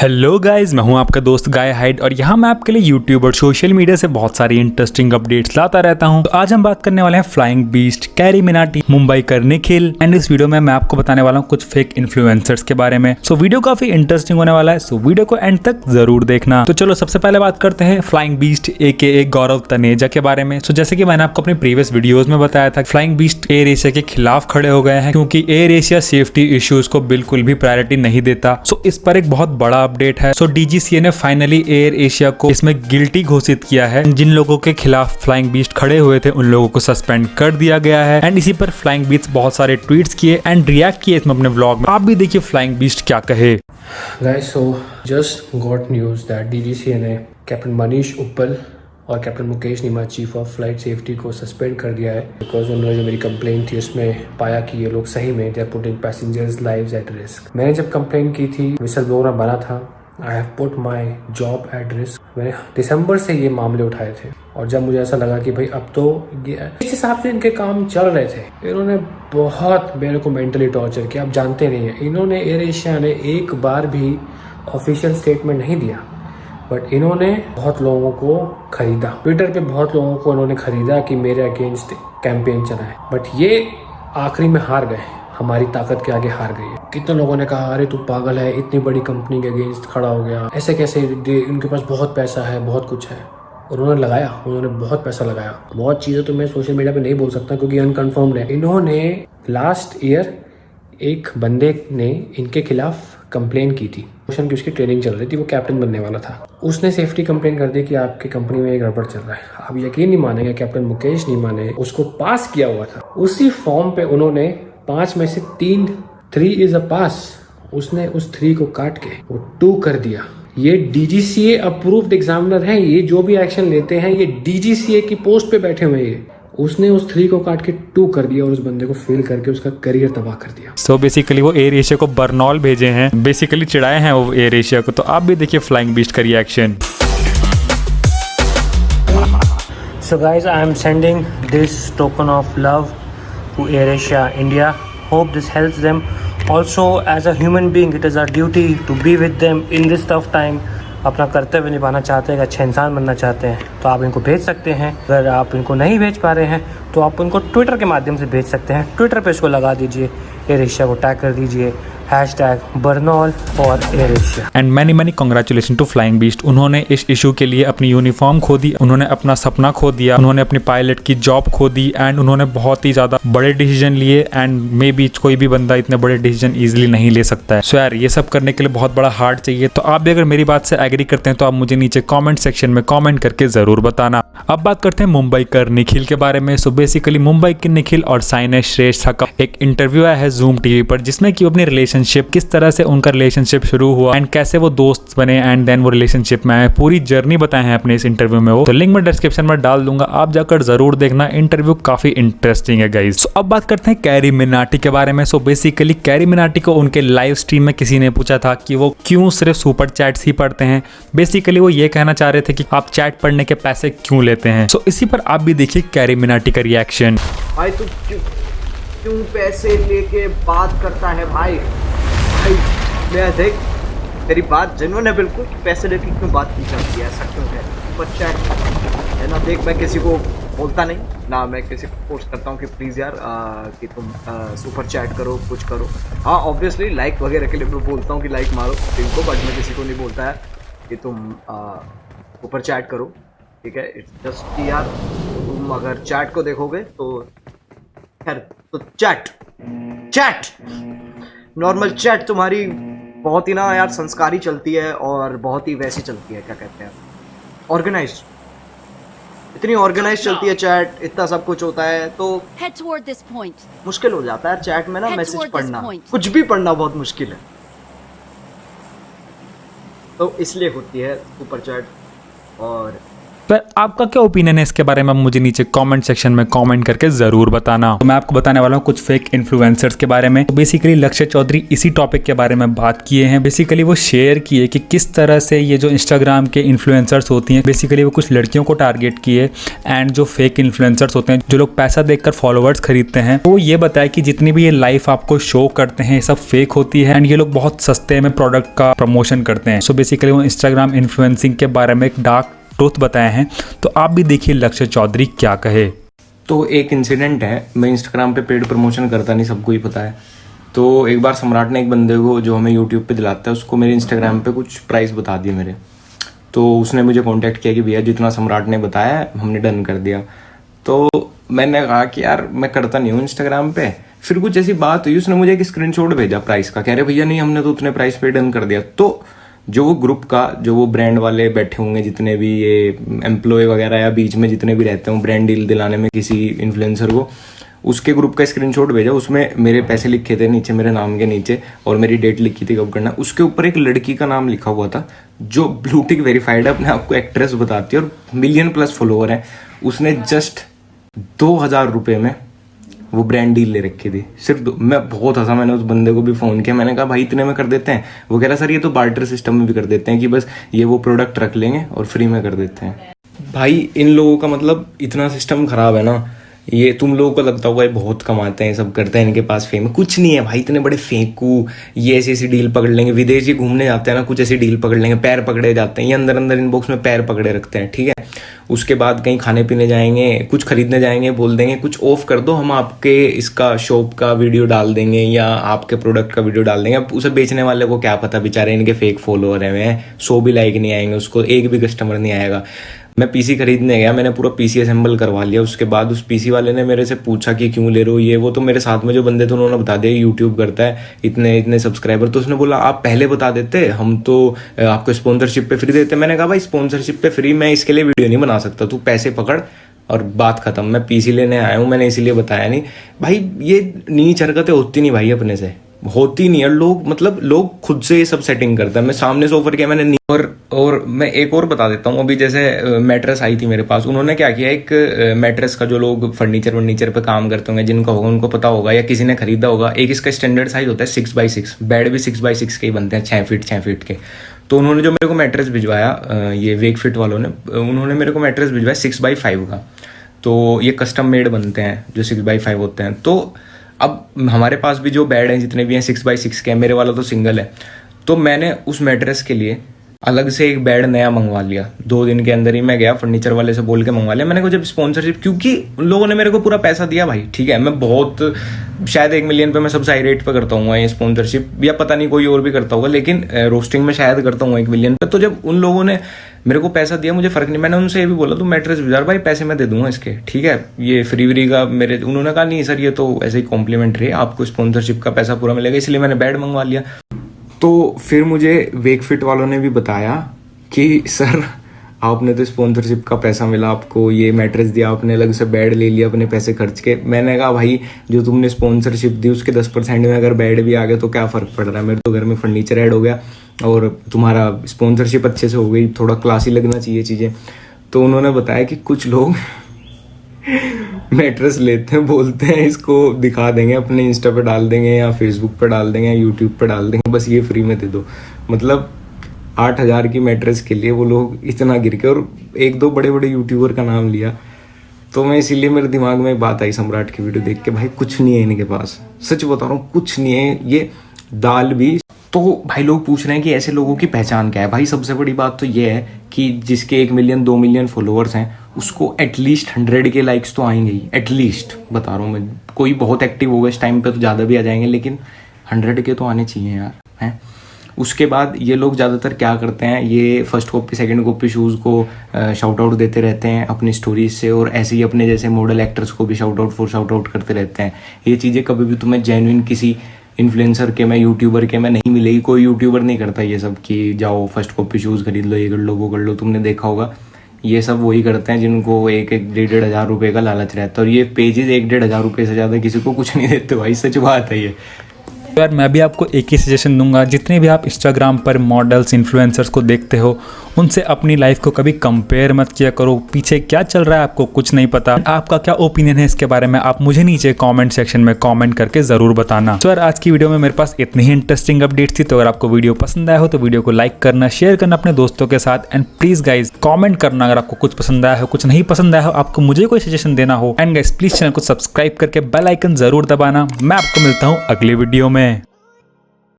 Hello guys, मैं हूं आपका दोस्त गाय हाइड और यहां मैं आपके लिए यूट्यूब और सोशल मीडिया से बहुत सारी इंटरेस्टिंग अपडेट्स लाता रहता हूं। तो आज हम बात करने वाले हैं flying beast, carry Minati, Mumbai कर निखिल एंड इस वीडियो में मैं आपको बताने वाला हूं कुछ फेक इन्फ्लुएंसर्स के बारे में। सो वीडियो काफी इंटरेस्टिंग होने वाला है, सो वीडियो को एंड तक जरूर देखना। तो चलो सबसे पहले बात करते हैं फ्लाइंग बीस्ट AKA गौरव तनेजा के बारे में। सो जैसे कि मैंने आपको अपने प्रीवियस वीडियोज में बताया था, फ्लाइंग बीस्ट एयर एशिया के खिलाफ खड़े हो गए हैं क्योंकि एयर एशिया सेफ्टी इश्यूज को बिल्कुल भी प्रायोरिटी नहीं देता। सो इस पर एक बहुत बड़ा अपडेट है। सो DGCA ने फाइनली एयर एशिया को इसमें गिल्टी घोषित किया है। जिन लोगों के खिलाफ फ्लाइंग बीस्ट खड़े हुए थे उन लोगों को सस्पेंड कर दिया गया है। एंड इसी पर फ्लाइंग बीस्ट बहुत सारे ट्वीट्स किए एंड रिएक्ट किए इसमें अपने व्लॉग में। आप भी देखिए फ्लाइंग बीस्ट क्या कहे। Guys, so just got news that DGCA ने कैप्टन मनीष uppal और captain Mukesh Neema chief of flight safety को सस्पेंड कर दिया है बिकॉज उन्होंने जो मेरी कंप्लेंट थी उसमें पाया कि ये लोग सही में they are putting passengers lives at risk. मैंने जब कंप्लेंट की थी, विसल ब्लोअर बना था, I have put my job at risk. मैंने दिसंबर से ये मामले उठाए थे और जब मुझे ऐसा लगा कि भाई अब तो इस हिसाब से इनके काम चल रहे थे, इन्होंने बहुत मेरे को मेंटली टॉर्चर किया। आप जानते नहीं है, इन्होंने एयर एशिया ने एक बार भी ऑफिशियल स्टेटमेंट नहीं दिया, बट इन्होंने बहुत लोगों को खरीदा। ट्विटर पे बहुत लोगों को इन्होंने खरीदा कि मेरे अगेंस्ट कैंपेन चलाए, बट ये आखिरी में हार गए, हमारी ताकत के आगे हार गई है। कितने लोगों ने कहा अरे तू पागल है, इतनी बड़ी कंपनी के अगेंस्ट खड़ा हो गया, ऐसे कैसे, इनके पास बहुत पैसा है, बहुत कुछ है। उन्होंने लगाया, उन्होंने बहुत पैसा लगाया। बहुत चीज़ें तो मैं सोशल मीडिया पे नहीं बोल सकता क्योंकि अनकन्फर्म्ड है। इन्होंने लास्ट ईयर एक बंदे ने इनके खिलाफ कंप्लेन की थी, की उसकी ट्रेनिंग चल रही थी, वो कैप्टन बनने वाला था। उसने सेफ्टी कंप्लेन कर दी कि आपकी कंपनी में एक गड़बड़ चल रहा है। आप यकीन नहीं मानेंगे, कैप्टन मुकेश नीमा ने उसको पास किया हुआ था। उसी फॉर्म पे उन्होंने 5 में से 3 इज अ पास, उसने उस 3 को काट के वो 2 कर दिया। ये DGCA अप्रूव्ड एग्जामिनर हैं, ये जो भी एक्शन लेते हैं ये DGCA की पोस्ट पे बैठे हुए हैं। उसने उस 3 को काट के 2 कर दिया और उस बंदे को फेल करके उसका करियर तबाह कर दिया। सो बेसिकली वो एयर एशिया को बर्नॉल भेजे हैं, बेसिकली चिढ़ाए हैं वो एयर एशिया को। तो आप भी देखिए फ्लाइंग बीस्ट का reaction. So guys, I am sending this token of love to AirAsia India. Hope this helps them. Also, as a human being, it is our duty to be with them in this tough time. अपना कर्तव्य निभाना चाहते हैं, अच्छा इंसान बनना चाहते हैं तो आप इनको भेज सकते हैं। अगर आप इनको नहीं भेज पा रहे हैं तो आप उनको ट्विटर के माध्यम से भेज सकते हैं। ट्विटर पे इसको लगा दीजिए, एयर एशिया को टैग कर दीजिए, #बर्नॉल और Air Asia. And many congratulation to Flying Beast. उन्होंने इस इशू के लिए अपनी यूनिफॉर्म खो दी, उन्होंने अपना सपना खो दिया, उन्होंने अपनी पायलट की जॉब खो दी एंड उन्होंने बहुत ही ज्यादा बड़े डिसीजन लिए। एंड मे बी कोई भी बंदा इतने बड़े डिसीजन इजीली नहीं ले सकता है। सो यार ये सब करने के लिए बहुत बड़ा हार्ट चाहिए। तो आप भी अगर मेरी बात से एग्री करते हैं तो आप मुझे नीचे कॉमेंट सेक्शन में कॉमेंट करके जरूर बताना। अब बात करते हैं मुंबई कर निखिल के बारे में। सो बेसिकली मुंबई के निखिल और साइनेश श्रेष्ठ का एक इंटरव्यू आया है Zoom TV पर, जिसमें कि अपनी रिलेशनशिप, किस तरह से उनका रिलेशनशिप शुरू हुआ एंड कैसे वो दोस्त बने एंड देन वो रिलेशनशिप में आए, पूरी जर्नी बताए हैं अपने इस इंटरव्यू में वो। तो लिंक मैं डिस्क्रिप्शन में डाल दूंगा, आप जाकर जरूर देखना। इंटरव्यू काफी इंटरेस्टिंग है गाइस। सो अब बात करते हैं कैरी मिनाटी के बारे में। सो बेसिकली कैरी मिनाटी को उनके लाइव स्ट्रीम में किसी ने पूछा था कि वो क्यों सिर्फ सुपर चैट्स ही पढ़ते हैं। बेसिकली वो ये कहना चाह रहे थे कि आप चैट पढ़ने के पैसे क्यों लेते हैं। सो इसी पर आप भी देखिए कैरी मिनाटी का रिएक्शन। भाई तू क्यों पैसे लेके बात करता है भाई? मैं देख, तेरी बात जेन्युइन है बिल्कुल, पैसे लेके क्यों बात की जाती है, ऐसा क्यों है? सुपर चैट है ना, देख मैं किसी को बोलता नहीं ना, मैं किसी को फोर्स करता हूँ कि प्लीज़ यार कि तुम सुपर चैट करो, कुछ करो। हाँ ऑब्वियसली लाइक वगैरह के लिए मैं बोलता हूँ कि लाइक मारो इनको, बट मैं किसी को नहीं बोलता है कि तुम सुपर चैट करो, ठीक है। इट्स जस्ट कि यार तुम अगर चैट को देखोगे तो खैर, तो चैट नॉर्मल चैट तुम्हारी बहुत ही ना यार संस्कारी चलती है और बहुत ही वैसी चलती है, क्या कहते हैं, ऑर्गेनाइज्ड। इतनी ऑर्गेनाइज चलती है चैट, इतना सब कुछ होता है तो मुश्किल हो जाता है चैट में ना मैसेज पढ़ना, कुछ भी पढ़ना बहुत मुश्किल है। तो इसलिए होती है सुपर चैट। और पर आपका क्या ओपिनियन है इसके बारे में, मुझे नीचे कमेंट सेक्शन में कमेंट करके ज़रूर बताना। तो मैं आपको बताने वाला हूँ कुछ फेक इन्फ्लुएंसर्स के बारे में। तो बेसिकली लक्ष्य चौधरी इसी टॉपिक के बारे में बात किए हैं। बेसिकली वो शेयर किए कि किस तरह से ये जो इंस्टाग्राम के इन्फ्लुएंसर्स होती हैं, बेसिकली वो कुछ लड़कियों को टारगेट किए एंड जो फेक इन्फ्लुएंसर्स होते हैं, जो लोग पैसा देकर फॉलोअर्स खरीदते हैं, तो ये बताया कि जितनी भी ये लाइफ आपको शो करते हैं ये सब फेक होती है एंड ये लोग बहुत सस्ते में प्रोडक्ट का प्रमोशन करते हैं। सो बेसिकली वो इंस्टाग्राम इन्फ्लुएंसिंग के बारे में एक डार्क ट्रूथ बताए हैं। तो आप भी देखिए लक्ष्य चौधरी क्या कहे। तो एक इंसिडेंट है, मैं इंस्टाग्राम पे पेड प्रमोशन करता नहीं, सबको ही पता है। तो एक बार सम्राट ने एक बंदे को जो हमें यूट्यूब पे दिलाता है उसको मेरे इंस्टाग्राम पे कुछ प्राइस बता दिए मेरे। तो उसने मुझे कांटेक्ट किया कि भैया जितना सम्राट ने बताया हमने डन कर दिया। तो मैंने कहा कि यार मैं करता नहीं हूँ इंस्टाग्राम पे। फिर कुछ ऐसी बात हुई, उसने मुझे एक स्क्रीनशॉट भेजा प्राइस का, कह रहे भैया नहीं हमने तो उतने प्राइस पे डन कर दिया। तो जो वो ग्रुप का जो वो ब्रांड वाले बैठे होंगे, जितने भी ये एम्प्लॉय वगैरह या बीच में जितने भी रहते हों ब्रांड डील दिलाने में किसी इन्फ्लुएंसर को, उसके ग्रुप का स्क्रीनशॉट भेजा। उसमें मेरे पैसे लिखे थे नीचे, मेरे नाम के नीचे, और मेरी डेट लिखी थी कब करना। उसके ऊपर एक लड़की का नाम लिखा हुआ था जो ब्लू टिक वेरीफाइड है, अपने आप को एक्ट्रेस बताती है और $1,000,000+ फॉलोअर है। उसने जस्ट 2,000 रुपये में वो ब्रांड डील ले रखी थी सिर्फ। मैं बहुत हंसा, मैंने उस बंदे को भी फ़ोन किया, मैंने कहा भाई इतने में कर देते हैं? वो कह रहा सर ये तो बार्टर सिस्टम में भी कर देते हैं कि बस ये वो प्रोडक्ट रख लेंगे और फ्री में कर देते हैं। भाई इन लोगों का मतलब इतना सिस्टम खराब है ना। ये तुम लोगों को लगता होगा ये बहुत कमाते हैं, सब करते हैं, इनके पास फेम, कुछ नहीं है भाई। इतने बड़े फेंकू, ये ऐसी ऐसी डील पकड़ लेंगे। विदेश ही घूमने जाते हैं ना, कुछ ऐसी डील पकड़ लेंगे, पैर पकड़े जाते हैं, ये अंदर अंदर इनबॉक्स में पैर पकड़े रखते हैं, ठीक है। उसके बाद कहीं खाने पीने जाएंगे, कुछ खरीदने जाएंगे, बोल देंगे कुछ ऑफ कर दो, हम आपके इसका शॉप का वीडियो डाल देंगे या आपके प्रोडक्ट का वीडियो डाल देंगे। अब उसे बेचने वाले को क्या पता, बेचारे इनके फेक फॉलोअर हैं, 100 भी लाइक नहीं आएंगे, उसको एक भी कस्टमर नहीं आएगा। मैं पीसी खरीदने गया, मैंने पूरा पीसी असेंबल करवा लिया। उसके बाद उस पीसी वाले ने मेरे से पूछा कि क्यों ले रहे हो ये वो। तो मेरे साथ में जो बंदे थे उन्होंने बता दिया यूट्यूब करता है, इतने इतने सब्सक्राइबर। तो उसने बोला आप पहले बता देते, हम तो आपको स्पॉन्सरशिप पे फ्री देते। मैंने कहा भाई स्पॉन्सरशिप पे फ्री मैं इसके लिए वीडियो नहीं बना सकता, तू पैसे पकड़ और बात खत्म। मैं पीसी लेने आया हूँ, मैंने इसीलिए बताया नहीं। भाई ये नीच हरकतें होती नहीं भाई, अपने से होती नहीं है। लोग मतलब लोग खुद से ये सब सेटिंग करता है। मैं सामने से ऑफर किया मैंने नहीं। और मैं एक और बता देता हूँ, अभी जैसे मैट्रेस आई थी मेरे पास, उन्होंने क्या किया, एक मैट्रेस का जो लोग फर्नीचर पे काम करते होंगे, जिनका होगा उनको पता होगा या किसी ने खरीदा होगा, एक इसका स्टैंडर्ड साइज होता है 6x6, बेड भी 6x6 के ही बनते हैं, 6 फीट के। तो उन्होंने जो मेरे को मैट्रेस भिजवाया, ये वेकफिट वालों ने, उन्होंने मेरे को मैट्रेस भिजवाया 6x5 का। तो ये कस्टम मेड बनते हैं जो 6x5 होते हैं। तो अब हमारे पास भी जो बेड हैं जितने भी हैं 6x6 के हैं, मेरे वाला तो सिंगल है। तो मैंने उस मैट्रेस के लिए अलग से एक बेड नया मंगवा लिया। 2 दिन के अंदर ही मैं गया फर्नीचर वाले से बोल के मंगवा लिया। मैंने कहा जब स्पॉन्सरशिप, क्योंकि उन लोगों ने मेरे को पूरा पैसा दिया भाई, ठीक है। मैं बहुत शायद 1 मिलियन पे मैं सबसे हाई रेट पे करता हूँ ये स्पॉन्सरशिप, या पता नहीं कोई और भी करता होगा, लेकिन रोस्टिंग में शायद करता हूँ 1 मिलियन पे। तो जब उन लोगों ने मेरे को पैसा दिया, मुझे फर्क नहीं। मैंने उनसे ये भी बोला तुम मैट्रेस गुजार भाई, पैसे मैं दे दूंगा इसके, ठीक है, ये फ्री का मेरे। उन्होंने कहा नहीं सर ये तो ऐसे ही कॉम्प्लीमेंट्री है, आपको स्पॉन्सरशिप का पैसा पूरा मिलेगा, इसलिए मैंने बेड मंगवा लिया। तो फिर मुझे वेकफिट वालों ने भी बताया कि सर आपने तो स्पॉन्सरशिप का पैसा मिला आपको, ये मैट्रेस दिया आपने, अलग से बेड ले लिया अपने पैसे खर्च के। मैंने कहा भाई जो तुमने स्पॉन्सरशिप दी उसके 10% में अगर बेड भी आ गया तो क्या फ़र्क पड़ रहा है, मेरे तो घर में फर्नीचर ऐड हो गया और तुम्हारा स्पॉन्सरशिप अच्छे से हो गई, थोड़ा क्लासी लगना चाहिए चीज़ें। तो उन्होंने बताया कि कुछ लोग मैट्रेस लेते हैं, बोलते हैं इसको दिखा देंगे, अपने इंस्टा पे डाल देंगे या फेसबुक पे डाल देंगे या यूट्यूब पे डाल देंगे, बस ये फ्री में दे दो। मतलब 8,000 की मैट्रेस के लिए वो लोग इतना गिर के, और 1-2 बड़े बड़े यूट्यूबर का नाम लिया। तो मैं इसीलिए मेरे दिमाग में एक बात आई सम्राट की वीडियो देख के, भाई कुछ नहीं है इनके पास, सच बता रहा हूँ कुछ नहीं है, ये दाल भी। तो भाई लोग पूछ रहे हैं कि ऐसे लोगों की पहचान क्या है। भाई सबसे बड़ी बात तो ये है कि जिसके 1 मिलियन 2 मिलियन फॉलोअर्स हैं उसको एटलीस्ट 100 के लाइक्स तो आएंगे ही, एटलीस्ट बता रहा हूँ मैं। कोई बहुत एक्टिव होगा इस टाइम पे तो ज़्यादा भी आ जाएंगे, लेकिन 100 के तो आने चाहिए यार, हैं। उसके बाद ये लोग ज़्यादातर क्या करते हैं, ये first copy second copy shoes को शाउट आउट देते रहते हैं अपनी स्टोरीज से, और ऐसे ही अपने जैसे मॉडल एक्टर्स को भी शाउट आउट करते रहते हैं। ये चीज़ें कभी भी तुम्हें जेन्युइन किसी इन्फ्लुएंसर के में, यूट्यूबर के में नहीं मिलेगी। कोई यूट्यूबर नहीं करता ये सब कि जाओ फर्स्ट कॉपी शूज़ खरीद लो, ये कर लो वो कर लो। तुमने देखा होगा ये सब वही करते हैं जिनको 1-1.5 हज़ार रुपये का लालच रहता है, और ये पेजेस 1-1.5 हज़ार रुपये से ज़्यादा किसी को कुछ नहीं देते भाई, सच बात है ये। यार मैं भी आपको एक ही सजेशन दूंगा, जितने भी आप इंस्टाग्राम पर मॉडल्स इन्फ्लुएंसर्स को देखते हो उनसे अपनी लाइफ को कभी कंपेयर मत किया करो। पीछे क्या चल रहा है आपको कुछ नहीं पता। आपका क्या ओपिनियन है इसके बारे में आप मुझे नीचे कमेंट सेक्शन में कमेंट करके जरूर बताना। तो यार आज की वीडियो में मेरे पास इतनी ही इंटरेस्टिंग अपडेट थी। तो अगर आपको वीडियो पसंद आया हो तो वीडियो को लाइक करना, शेयर करना अपने दोस्तों के साथ एंड प्लीज गाइज कमेंट करना अगर आपको कुछ पसंद आया हो, कुछ नहीं पसंद आया हो, आपको मुझे कोई सजेशन देना हो। एंड गाइज प्लीज चैनल को सब्सक्राइब करके बेल आइकन जरूर दबाना। मैं आपको मिलता हूँ अगली वीडियो में।